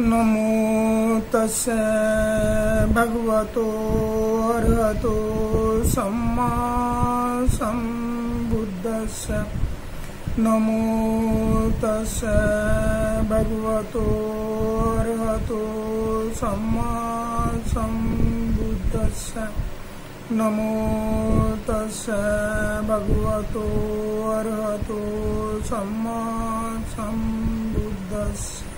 नमो तस्से भगवतो अरहतो सम्मा सम्बुद्धस्से। नमो तस्से भगवतो अरहतो सम्मा सम्बुद्धस्से। नमो तस्से भगवतो अरहतो सम्मा सम्बुद्धस्से।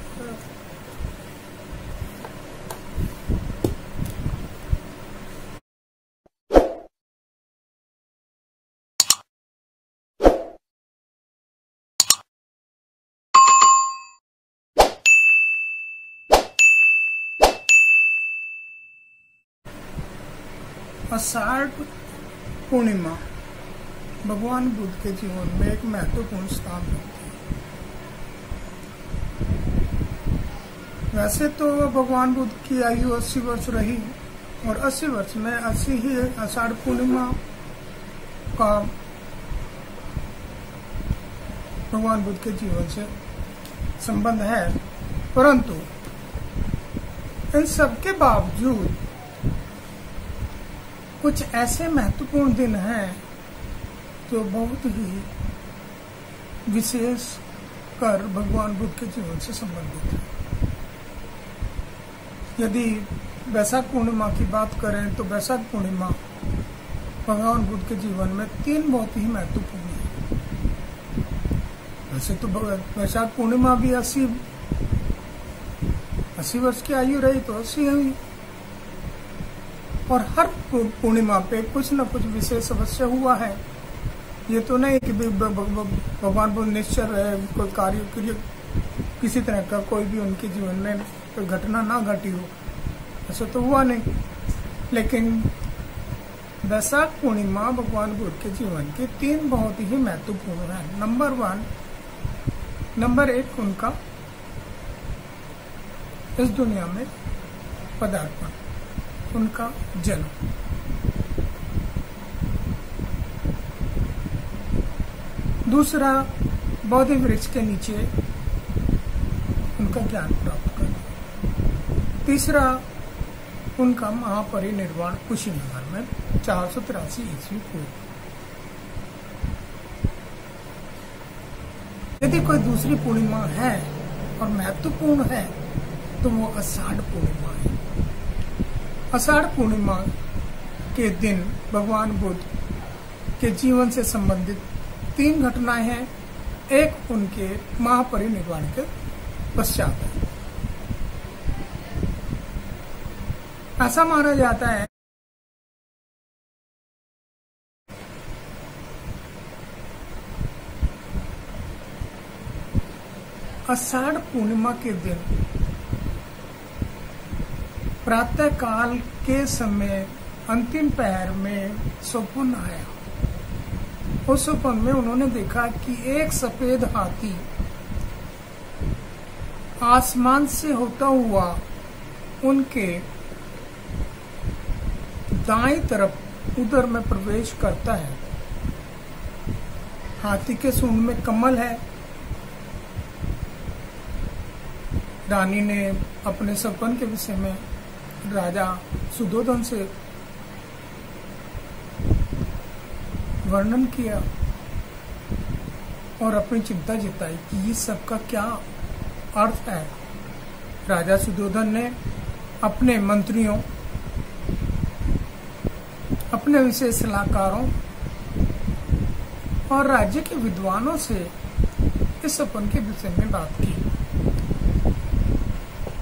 आषाढ़ पूर्णिमा भगवान बुद्ध के जीवन में एक महत्वपूर्ण स्थान रखती है। वैसे तो भगवान बुद्ध की आयु 80 वर्ष रही और 80 वर्ष में 80 ही आषाढ़ पूर्णिमा का भगवान बुद्ध के जीवन से संबंध है, परंतु इन सबके बावजूद कुछ ऐसे महत्वपूर्ण दिन हैं जो बहुत ही विशेष कर भगवान बुद्ध के जीवन से संबंधित है। यदि वैशाख पूर्णिमा की बात करें तो वैशाख पूर्णिमा भगवान बुद्ध के जीवन में 3 बहुत ही महत्वपूर्ण है। वैसे तो वैशाख पूर्णिमा भी 80 वर्ष की आयु रही तो 80 हुई, और हर पूर्णिमा पे कुछ न कुछ विशेष अवश्य हुआ है। ये तो नहीं कि भगवान बुद्ध निश्चल है, कोई कार्य के लिए किसी तरह का कोई भी उनके जीवन में कोई घटना ना घटी हो, ऐसा तो हुआ नहीं। लेकिन वैशाख पूर्णिमा भगवान बुद्ध के जीवन की 3 बहुत ही महत्वपूर्ण है। नंबर 1 उनका इस दुनिया में पदार्पण, उनका जन्म। दूसरा, बोधि वृक्ष के नीचे उनका ज्ञान प्राप्त करना। तीसरा, उनका महापरिनिर्वाण कुशीनगर में 483 ईस्वी पूर्व। यदि कोई दूसरी पूर्णिमा है और महत्वपूर्ण है तो वो आषाढ़ पूर्णिमा है। आषाढ़ पूर्णिमा के दिन भगवान बुद्ध के जीवन से संबंधित 3 घटनाएं हैं। एक उनके महापरिनिर्वाण के पश्चात है। ऐसा माना जाता है आषाढ़ पूर्णिमा के दिन प्रातः काल के समय अंतिम पहर में स्वप्न आया। उस स्वप्न में उन्होंने देखा कि एक सफेद हाथी आसमान से होता हुआ उनके दाईं तरफ उधर में प्रवेश करता है। हाथी के सूंड में कमल है। रानी ने अपने सपन के विषय में राजा सुधोधन से वर्णन किया और अपनी चिंता जताई कि इस सब का क्या अर्थ है। राजा सुधोधन ने अपने मंत्रियों, अपने विशेष सलाहकारों और राज्य के विद्वानों से इस सपन के विषय में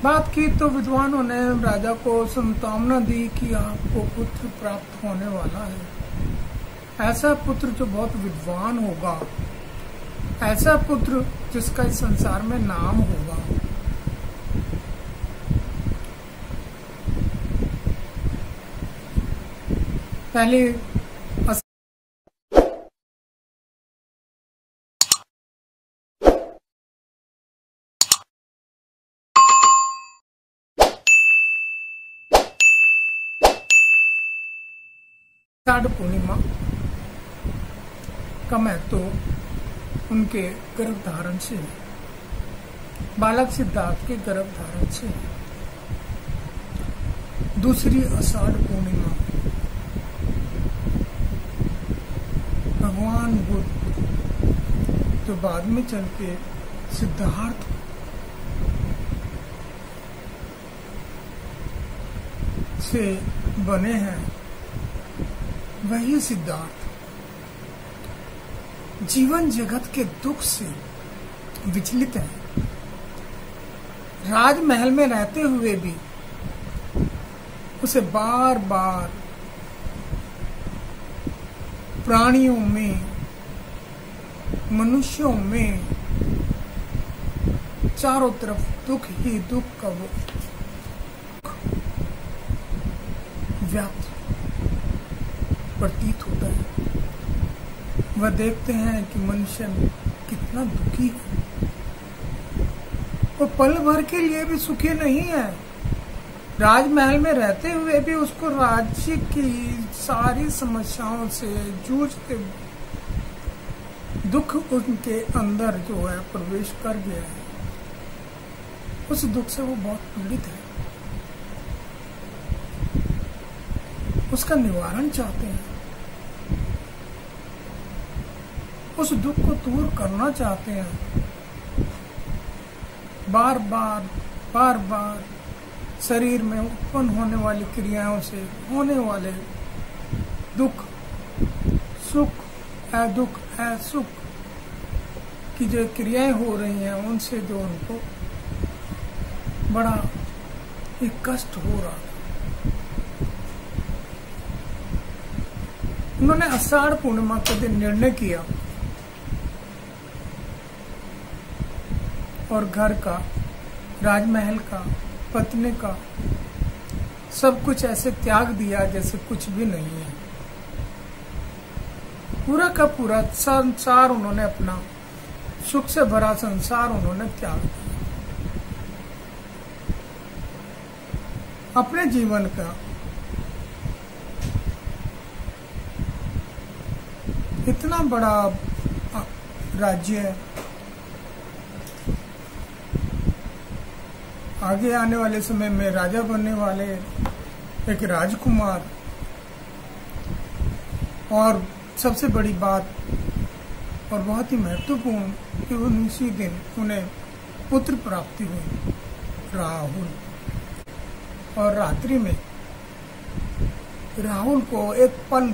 बात की तो विद्वानों ने राजा को संतावना दी कि आपको पुत्र प्राप्त होने वाला है। ऐसा पुत्र जो बहुत विद्वान होगा, ऐसा पुत्र जिसका इस संसार में नाम होगा। पहले आषाढ़ पूर्णिमा का महत्व उनके गर्भ धारण से है। बालक सिद्धार्थ के गर्भ धारण से दूसरी आषाढ़ पूर्णिमा भगवान बुद्ध जो बाद में चल के सिद्धार्थ से बने हैं, वही सिद्धार्थ जीवन जगत के दुख से विचलित है। राजमहल में रहते हुए भी उसे बार बार प्राणियों में, मनुष्यों में चारों तरफ दुख ही दुख का व्याप्त प्रतीत होता है। वह देखते हैं कि मनुष्य कितना दुखी है। वो पल भर के लिए भी सुखी नहीं है। राजमहल में रहते हुए भी उसको राज्य की सारी समस्याओं से जूझते दुख उनके अंदर जो है प्रवेश कर गया है। उस दुख से वो बहुत पीड़ित है। उसका निवारण चाहते हैं, उस दुख को दूर करना चाहते हैं। बार बार शरीर में उत्पन्न होने वाली क्रियाओं से होने वाले दुख, सुख दुख सुख की जो क्रियाएं हो रही हैं, उनसे जो उनको बड़ा एक कष्ट हो रहा है। उन्होंने आषाढ़ पूर्णिमा के दिन निर्णय किया और घर का, राजमहल का, पत्नी का सब कुछ ऐसे त्याग दिया जैसे कुछ भी नहीं है। पूरा का पूरा संसार उन्होंने अपना, सुख से भरा संसार उन्होंने त्याग दिया। अपने जीवन का इतना बड़ा राज्य है, आगे आने वाले समय में राजा बनने वाले एक राजकुमार, और सबसे बड़ी बात और बहुत ही महत्वपूर्ण कि उसी दिन उन्हें पुत्र प्राप्ति हुई, राहुल। और रात्रि में राहुल को एक पल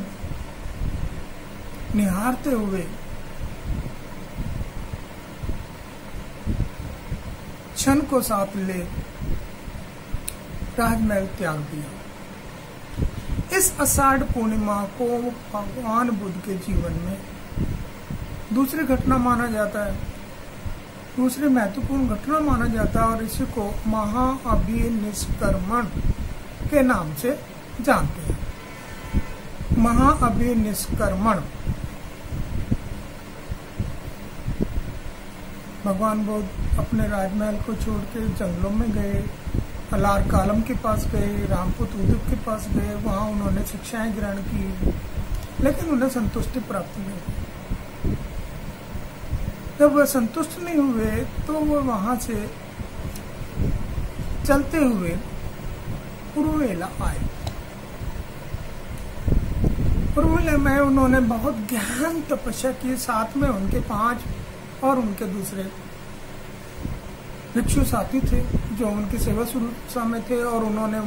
निहारते हुए क्षण को साथ ले राजमहल त्याग दिया। इस आषाढ़ पूर्णिमा को भगवान बुद्ध के जीवन में दूसरी घटना माना जाता है, दूसरी महत्वपूर्ण घटना माना जाता है, और इसी को महाअभिनिष्क्रमण के नाम से जानते हैं। महाअभिनिष्क्रमण भगवान बुद्ध अपने राजमहल को छोड़ के जंगलों में गए, अलार कालम के पास गए, रामपुत्र उद्योग के पास गए। वहां उन्होंने शिक्षाएं ग्रहण की, लेकिन उन्हें संतुष्टि प्राप्त नहीं हुई। जब वह संतुष्ट नहीं हुए तो वो वहां से चलते हुए पुरुवेला आए। पुरुवेला में उन्होंने बहुत गहन तपस्या की, साथ में उनके 5 और उनके दूसरे भिक्षु साथी थे जो उनकी सेवा शुरू में थे, और उन्होंने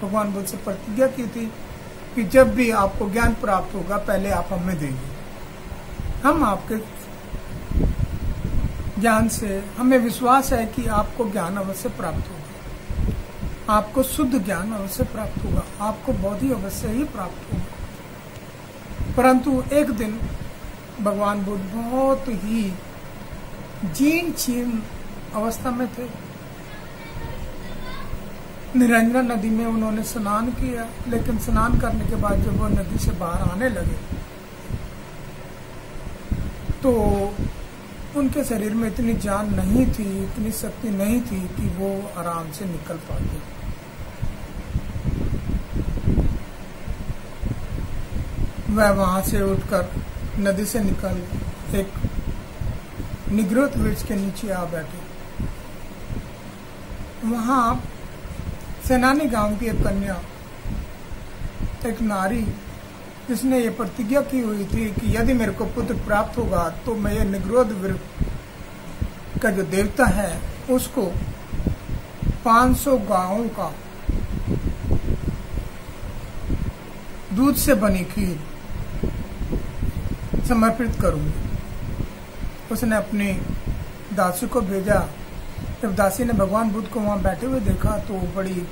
भगवान बुद्ध से प्रतिज्ञा की थी कि जब भी आपको ज्ञान प्राप्त होगा पहले आप हमें देंगे। हम आपके ज्ञान से, हमें विश्वास है कि आपको ज्ञान अवश्य प्राप्त होगा, आपको शुद्ध ज्ञान अवश्य प्राप्त होगा, आपको बोधि अवश्य ही प्राप्त होगा। परंतु एक दिन भगवान बुद्ध बहुत ही जीर्ण शीर्ण अवस्था में थे। निरंजन नदी में उन्होंने स्नान किया, लेकिन स्नान करने के बाद जब वो नदी से बाहर आने लगे तो उनके शरीर में इतनी जान नहीं थी, इतनी शक्ति नहीं थी कि वो आराम से निकल पाते। वह वहां से उठकर नदी से निकल एक निगृत वृक्ष के नीचे आ बैठे वहां सेनानी गांव की एक कन्या, एक नारी, जिसने ये प्रतिज्ञा की हुई थी कि यदि मेरे को पुत्र प्राप्त होगा तो मैं ये निग्रोध वृक्ष का जो देवता है उसको 500 गायों का दूध से बनी खीर समर्पित करूंगी। उसने अपनी दासी को भेजा। जब दासी ने भगवान बुद्ध को वहां बैठे हुए देखा तो वो बड़ी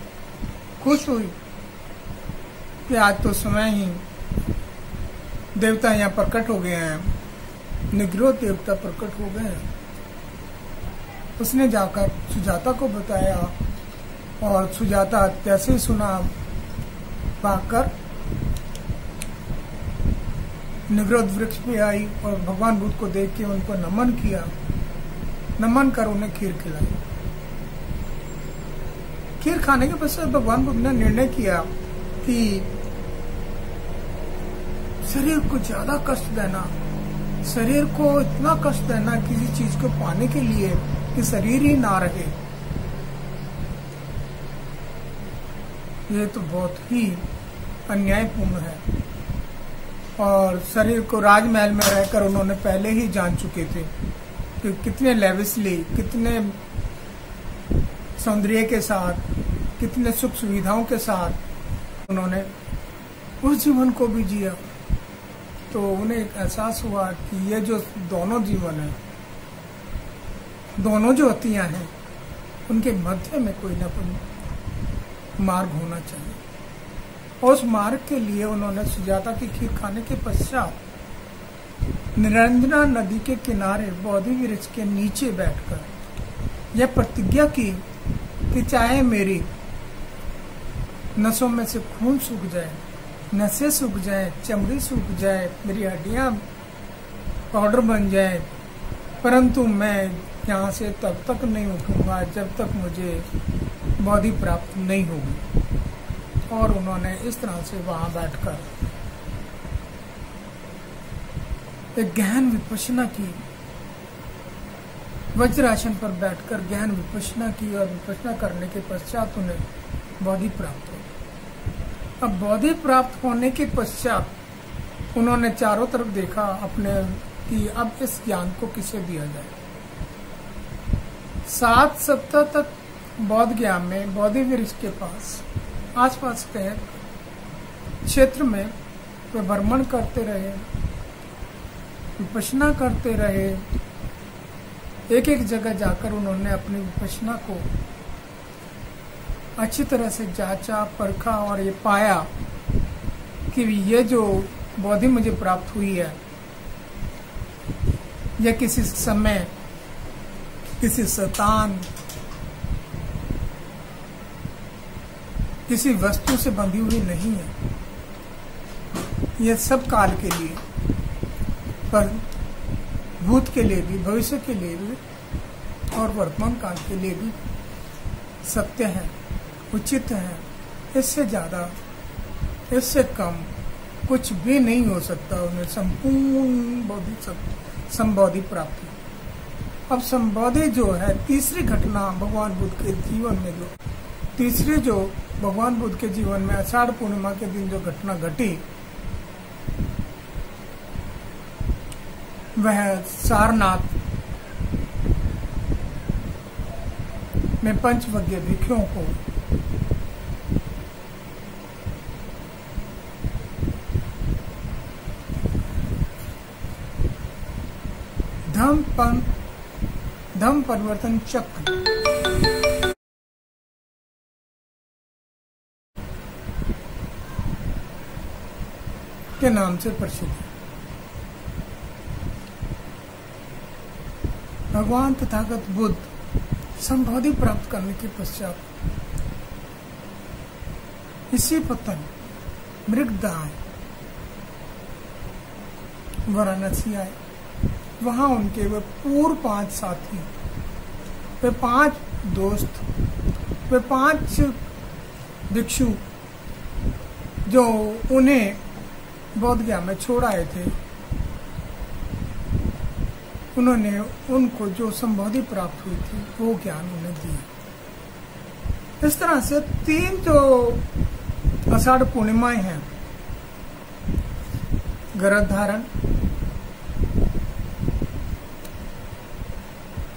खुश हुई कि आज तो समय ही देवता यहाँ प्रकट हो गए हैं, निग्रोध देवता प्रकट हो गए हैं। उसने जाकर सुजाता को बताया और सुजाता जैसे ही सुना पाकर निग्रोध वृक्ष पे आई और भगवान बुद्ध को देख के उनको नमन किया। नमन कर उन्हें खीर खिलाई। खीर खाने के पश्चात भगवान बुद्ध ने निर्णय किया कि शरीर को ज्यादा कष्ट देना, शरीर को इतना कष्ट देना किसी चीज को पाने के लिए कि शरीर ही ना रहे, ये तो बहुत ही अन्यायपूर्ण है। और शरीर को राजमहल में रहकर उन्होंने पहले ही जान चुके थे कि कितने लेविसली, कितने सौंदर्य के साथ, कितने सुख सुविधाओं के साथ उन्होंने उस जीवन को भी जिया। तो उन्हें एक एहसास हुआ कि ये जो दोनों जीवन है, दोनों जो हत्याएं हैं, उनके मध्य में कोई ना कोई मार्ग होना चाहिए। और उस मार्ग के लिए उन्होंने सुजाता की खीर खाने के पश्चात निरंजना नदी के किनारे बोधि वृक्ष के नीचे बैठकर यह प्रतिज्ञा की कि चाहे मेरी नसों में से खून सूख जाए, नसें सूख जाए, चमड़ी सूख जाए, मेरी हड्डियां पाउडर बन जाए, परंतु मैं यहाँ से तब तक नहीं उठूंगा जब तक मुझे बोधि प्राप्त नहीं होगी। और उन्होंने इस तरह से वहां बैठकर एक गहन विपश्यना की। वज्रासन पर बैठकर गहन विपश्यना की और विपश्यना करने के पश्चात उन्हें बोधि प्राप्त हो। अब बोधि प्राप्त होने के पश्चात उन्होंने चारों तरफ देखा अपने कि अब इस ज्ञान को किसे दिया जाए। 7 सप्ताह तक बौद्ध ज्ञान में बोधि वृक्ष के पास आसपास के क्षेत्र में वे भ्रमण करते रहे, विपश्यना करते रहे। एक एक जगह जाकर उन्होंने अपनी विपश्यना को अच्छी तरह से जांचा, परखा और ये पाया कि ये जो बोधि मुझे प्राप्त हुई है, यह किसी समय, किसी शैतान, किसी वस्तु से बंधी हुई नहीं है। यह सब काल के लिए, पर भूत के लिए भी, भविष्य के लिए भी और वर्तमान काल के लिए भी सत्य है, उचित है। इससे ज्यादा, इससे कम कुछ भी नहीं हो सकता। उन्हें संपूर्ण संबोधि प्राप्त हुई। अब संबोधि जो है तीसरी घटना भगवान बुद्ध के जीवन में, जो तीसरी जो भगवान बुद्ध के जीवन में आषाढ़ पूर्णिमा के दिन जो घटना घटी, वह सारनाथ में पंचवज्ञ भिक्षुओं को धम्म परिवर्तन चक्र के नाम से प्रसिद्ध है। भगवान तथागत बुद्ध संबोधि प्राप्त करने के पश्चात इसी पतन मृगदाय वाराणसी आए। वहां उनके वे पूर्व 5 साथी, वे 5 दोस्त, वे 5 भिक्षु जो उन्हें बौद्ध ज्ञान में छोड़ आए थे, उन्होंने उनको जो संबोधि प्राप्त हुई थी वो ज्ञान उन्हें दिया। इस तरह से 3 जो आषाढ़ पूर्णिमाएं हैं, गर्भधारण,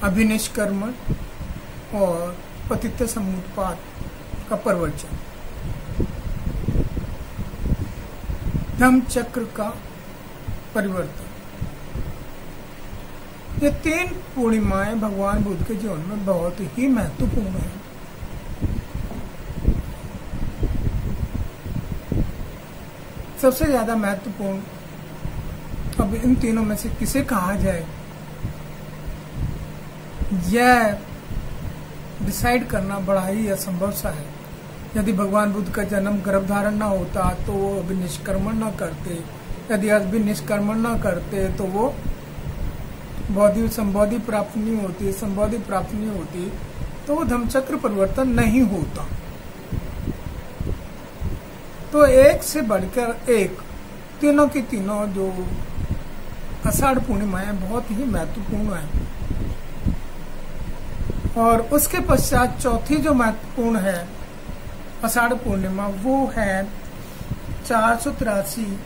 अभिनिष्क्रमण और पतित्व समुत्पात का प्रवचन, धम्म चक्र का परिवर्तन, ये 3 पूर्णिमाएं भगवान बुद्ध के जीवन में बहुत ही महत्वपूर्ण है। सबसे ज्यादा महत्वपूर्ण अब इन तीनों में से किसे कहा जाए, यह डिसाइड करना बड़ा ही असंभव सा है। यदि भगवान बुद्ध का जन्म गर्भधारण न होता तो वो अभिनिष्क्रमण न करते, यदि अभिनिष्क्रमण न करते तो वो संबोधि प्राप्त नहीं होती, संबोधि प्राप्त नहीं होती तो वो धम्मचक्र परिवर्तन नहीं होता। तो एक से बढ़कर एक तीनों की तीनों जो आषाढ़ पूर्णिमाएं बहुत ही महत्वपूर्ण है। और उसके पश्चात चौथी जो महत्वपूर्ण है आषाढ़ पूर्णिमा, वो है 483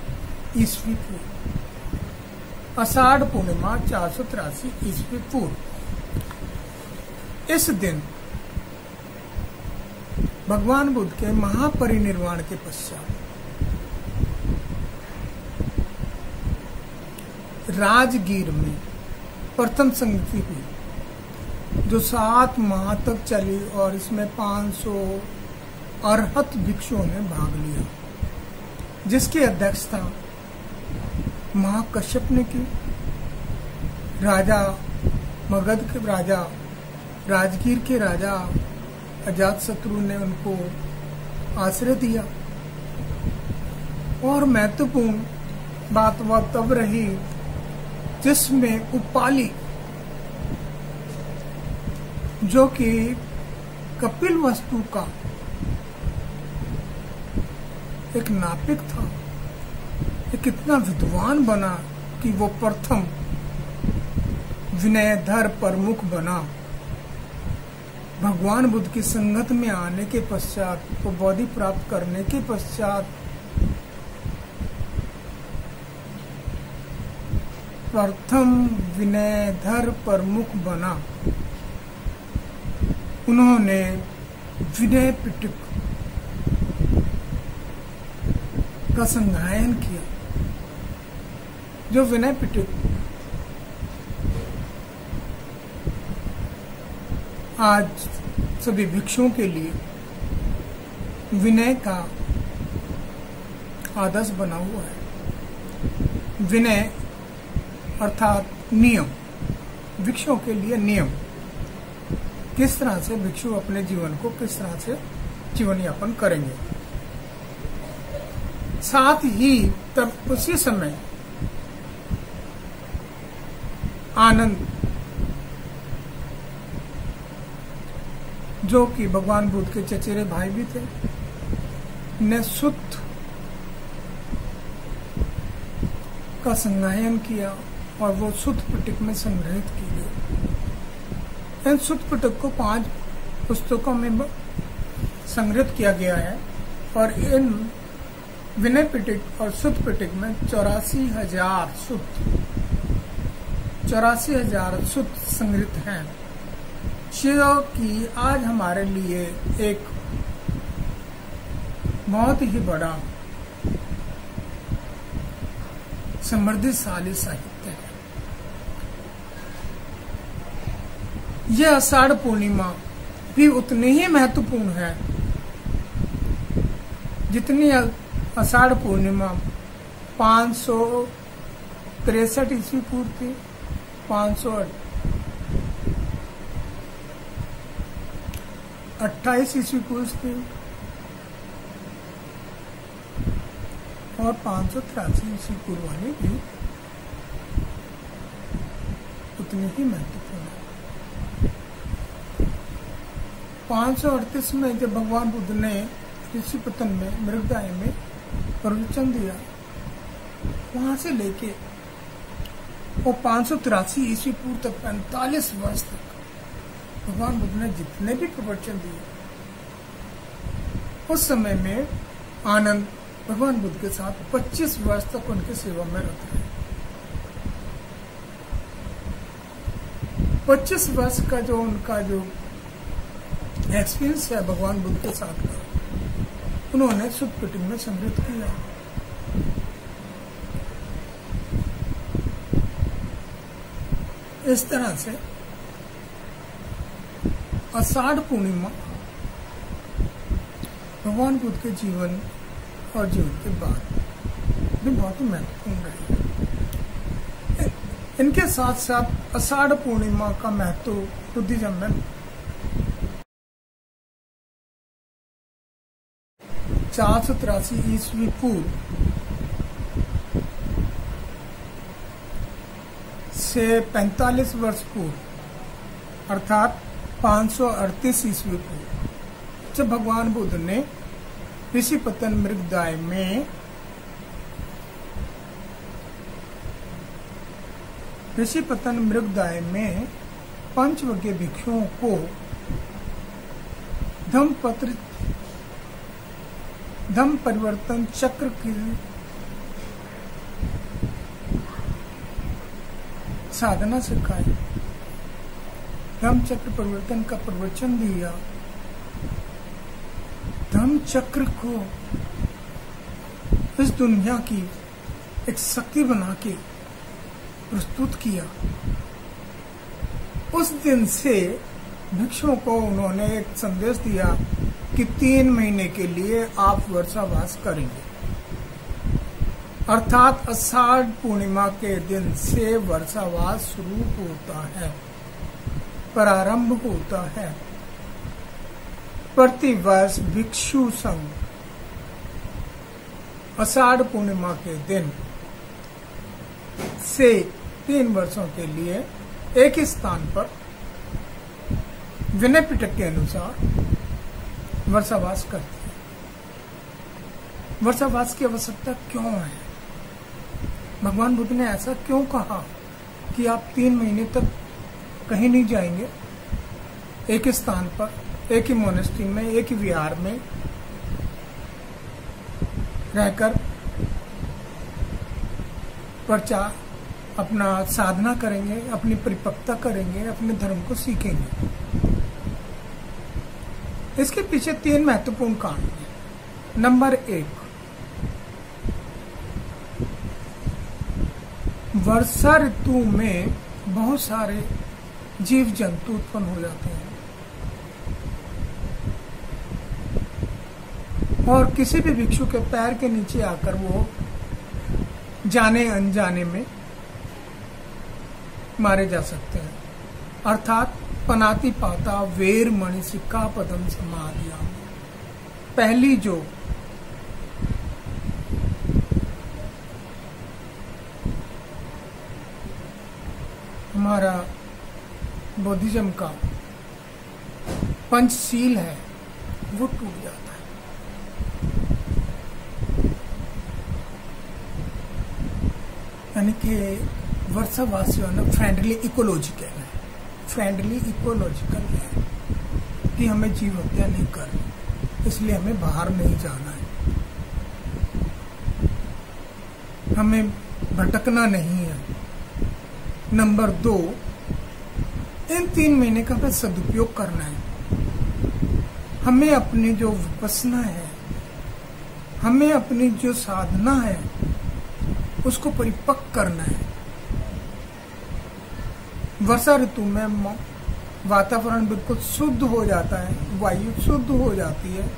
ईस्वी पूर्व। आषाढ़ पूर्णिमा 483 ईस्वी पूर्व। इस दिन भगवान बुद्ध के महापरिनिर्वाण के पश्चात राजगीर में प्रथम संगति हुई, जो 7 माह तक चली और इसमें 500 अरहत भिक्षुओं ने भाग लिया, जिसकी अध्यक्षता महाकश्यप ने की। राजा मगध के राजा, राजगीर के राजा अजातशत्रु ने उनको आश्रय दिया। और महत्वपूर्ण बात वह तब रही जिसमें उपाली, जो कि कपिल वस्तु का एक नापिक था, एक इतना विद्वान बना कि वो प्रथम विनयधर प्रमुख बना। भगवान बुद्ध की संगत में आने के पश्चात, वो बोधि प्राप्त करने के पश्चात प्रथम विनयधर प्रमुख बना। उन्होंने विनय पिटक का संज्ञायन किया। जो विनय पिटक आज सभी भिक्षुओं के लिए विनय का आदर्श बना हुआ है। विनय अर्थात नियम, भिक्षुओं के लिए नियम, किस तरह से भिक्षु अपने जीवन को किस तरह से जीवन यापन करेंगे। साथ ही तब उसी समय आनंद, जो कि भगवान बुद्ध के चचेरे भाई भी थे, ने सुत्त का संज्ञायन किया और वो सुत्त पिटक में संग्रहित की गई। इन सुत्त पिटक को 5 पुस्तकों में संग्रहित किया गया है और इन विनय पिटक और सुत्त पिटक में 84,000 सुत्त संग्रहित हैं, जो कि आज हमारे लिए एक बहुत ही बड़ा समृद्धिशाली साहित्य है। यह आषाढ़ पूर्णिमा भी उतनी ही महत्वपूर्ण है जितनी आषाढ़ पूर्णिमा 563 ईस्वी पूर्व थी, 528 ईस्वी पूर्व थी और 583 ईस्वी पूर्व वाली भी उतनी ही महत्वपूर्ण है। 538 में जब भगवान बुद्ध ने ऋषिपतन में मृगदाय में प्रवचन दिया, वहां से लेके वो 583 ईस्वी पूर्व तक 45 वर्ष तक भगवान बुद्ध ने जितने भी प्रवचन दिए उस समय में आनंद भगवान बुद्ध के साथ 25 वर्ष तक उनकी सेवा में रत रहे। 25 वर्ष का जो उनका जो एक्सपीरियंस है भगवान बुद्ध के साथ का, उन्होंने सुत्त पिटक में समृद्ध किया। इस तरह से आषाढ़ पूर्णिमा भगवान बुद्ध के जीवन और जीवन के बाद भी बहुत ही महत्वपूर्ण रही। इनके साथ साथ आषाढ़ पूर्णिमा का महत्व बुद्धिज्म में 483 ईस्वी पूर्व से 45 वर्ष पूर्व अर्थात 538 ईस्वी पूर्व, जब भगवान बुद्ध ने ऋषिपतन मृगदाय में पंचवज्ञ भिक्षुओं को धम्म परिवर्तन चक्र की साधना सिखाई, धम्म चक्र परिवर्तन का प्रवचन दिया, धम्म चक्र को इस दुनिया की एक शक्ति बना के प्रस्तुत किया। उस दिन से भिक्षुओं को उन्होंने एक संदेश दिया कि 3 महीने के लिए आप वर्षावास करेंगे, अर्थात आषाढ़ पूर्णिमा के दिन से वर्षावास शुरू होता है, प्रारंभ होता है। प्रतिवर्ष भिक्षु संघ आषाढ़ पूर्णिमा के दिन से 3 वर्षों के लिए एक ही स्थान पर विनय पिटक के अनुसार वर्षावास करते हैं। वर्षावास की आवश्यकता क्यों है? भगवान बुद्ध ने ऐसा क्यों कहा कि आप 3 महीने तक कहीं नहीं जाएंगे, एक ही स्थान पर, एक ही मोनेस्ट्री में, एक ही विहार में रहकर प्रचार अपना साधना करेंगे, अपनी परिपक्वता करेंगे, अपने धर्म को सीखेंगे। इसके पीछे 3 महत्वपूर्ण कारण हैं। नंबर 1, वर्षा ऋतु में बहुत सारे जीव जंतु उत्पन्न हो जाते हैं और किसी भी भिक्षु के पैर के नीचे आकर वो जाने अनजाने में मारे जा सकते हैं। अर्थात पनाति पाता वेर मणि सिक्का पदम समाधिया, पहली जो हमारा बुद्धिज्म का पंचशील है वो टूट जाता है। यानी कि वर्षावासी होना फ्रेंडली इकोलॉजिकल है, कि हमें जीव हत्या नहीं करनी, इसलिए हमें बाहर नहीं जाना है, हमें भटकना नहीं है। नंबर 2, इन 3 महीने का हमें सदुपयोग करना है। हमें अपनी जो विपස්සना है, हमें अपनी जो साधना है उसको परिपक्व करना है। वर्षा ऋतु में वातावरण बिल्कुल शुद्ध हो जाता है, वायु शुद्ध हो जाती है,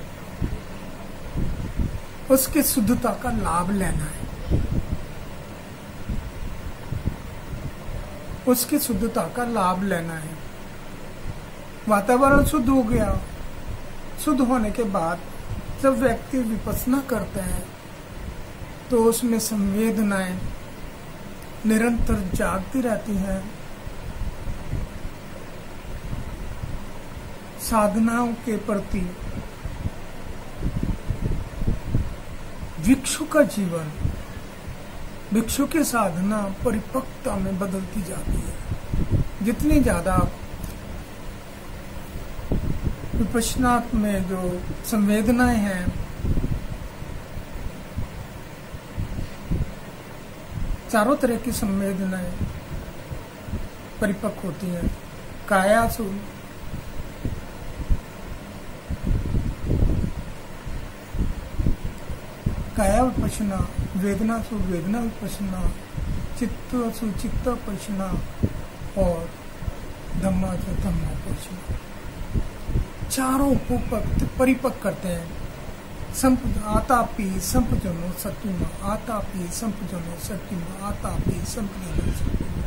उसकी शुद्धता का लाभ लेना है। उसकी शुद्धता का लाभ लेना है। वातावरण शुद्ध हो गया, शुद्ध होने के बाद जब व्यक्ति विपස්සना करते हैं तो उसमें संवेदनाएं निरंतर जागती रहती हैं। साधनाओं के प्रति भिक्षु का जीवन, भिक्षु की साधना परिपक्वता में बदलती जाती है। जितनी ज्यादा विपश्यना में जो संवेदनाएं हैं चारों तरह की संवेदनाएं परिपक्व होती हैं। कायासु काया विपश्यना, वेदनासु वेदना विपश्यना, चित्तसु चित्त विपश्यना और धम्मासु धम्मा विपश्यना, चारों को परिपक्व करते हैं। आतापि संपजनो सत्युमा, आतापि संपजनो सत्युमा, आतापि संपजनो सत्युमा।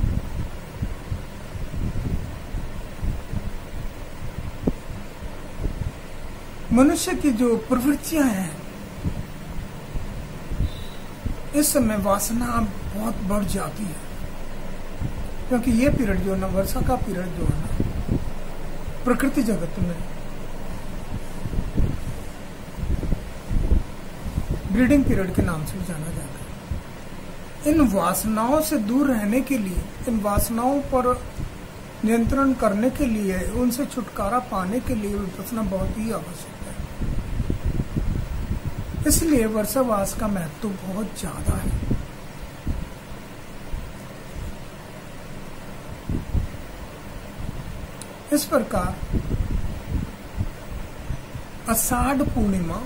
मनुष्य की जो प्रवृत्तियां हैं इस समय वासना बहुत बढ़ जाती है, क्योंकि ये पीरियड जो है ना, वर्षा का पीरियड जो है ना, प्रकृति जगत में ब्रीडिंग पीरियड के नाम से जाना जाता है। इन वासनाओं से दूर रहने के लिए, इन वासनाओं पर नियंत्रण करने के लिए, उनसे छुटकारा पाने के लिए विपश्यना बहुत ही आवश्यक है। इसलिए वर्षावास का महत्व बहुत ज्यादा है। इस प्रकार आषाढ़ पूर्णिमा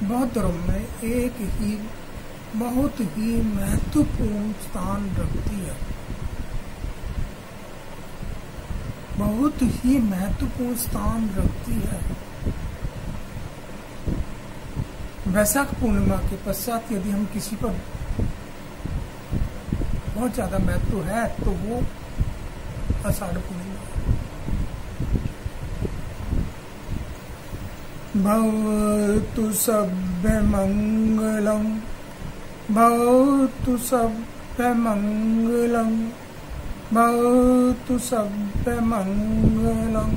बौद्ध धर्म में एक ही बहुत ही महत्वपूर्ण स्थान रखती है, बहुत ही महत्वपूर्ण स्थान रखती है। वैशाख पूर्णिमा के पश्चात यदि हम किसी पर बहुत ज्यादा महत्व है तो वो आषाढ़ पूर्णिमा। भवतु सभ्यमंगलम, भवतु सभ्यमंगलम, भवतु सभ्यमंगलम।